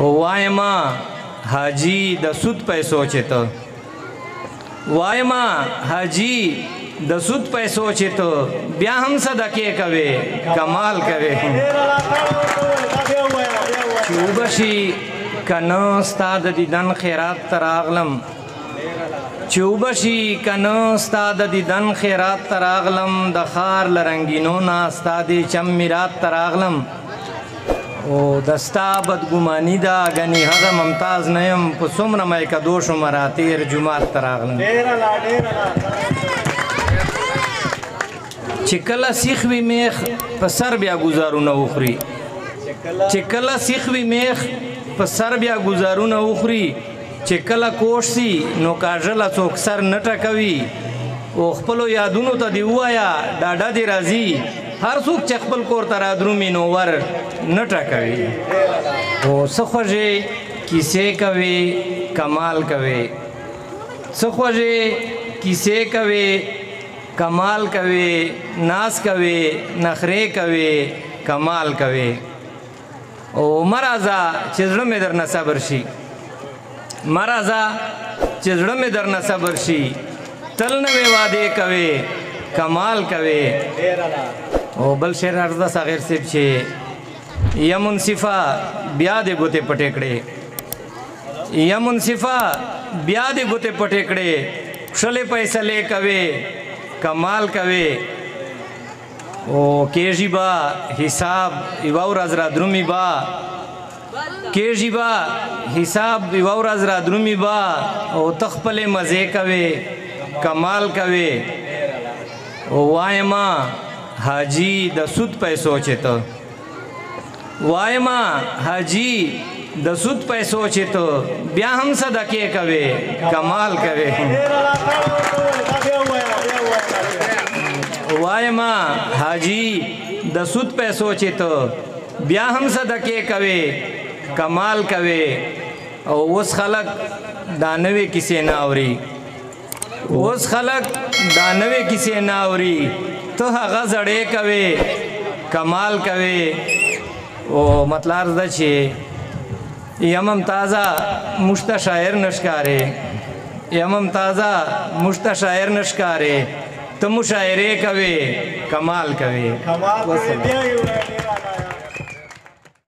وایما حاجی د سود پیسو چې ته وایما حاجی د سود پیسو چې ته بیا هم صدقې کوي کمال کوي چې وبشي کنه ستا د دیدن خیرات ته راغلم چې وبشي کنه ستا د دیدن خیرات ته راغلم د ښار له رنګینو نه ستا د چم میرات ته راغلم او دستا بدګماني ده ګنې هغه ممتاز نه یم په څومره میکدو شومه راتېر جومات ته راغلم چې کله سیخ وي میخ په سر بیا ګزارونه وخوري چې کله سیخ وي میخ په سر بیا ګزارونه وخوري چې کله کوش سي نو کاژله څوک سر نه ټکوي او خپلو یادونو ته دې ووایه ډاډه دې راځي هر څوک چې خپل کور ته رادرومي نو ور نه ټکوي او څه خوږې کیسې کوي کمال کوي څه خوږې کیسې کوي کمال کوي ناز کوي نخرې کوي کمال کوي او مرازا چې زړه مې درنه صبر شي مرازا چې زړه مې درنه صبر شي تل نوې وعدې کوي کمال کوي او بل شعر عرضه صغیر صاحب چې یا منصفه بیا دې ګوتې پټې کړې یا منصفه بیا دې ګوتې پټې کړې کښلې فیصلې کوي کمال کوي او کېږي به حساب یوه ورځ رادرومي به کېږي به حساب یوه ورځ رادرومي به او ته خپلې مزې کوې کمال کوي او وایما حاجی د سود پیسو چې ته وایما حاجی د سود پیسو چې ته بیا هم صدقې کوي کمال کوي وایما حاجی د سود پیسو چې ته بیا هم صدقې کوي کمال کوي او اوس خلک دا نوې کیسې نه اوري اوس خلک دا نوې کیسې نه اوري ته هغه زړې کوي کمال کوي او مطلب دا چې یم ممتازه مشته شاعر نشکارې یم ممتازه مشته شاعر نشکارې ته مشاعرې کوي کمال کوي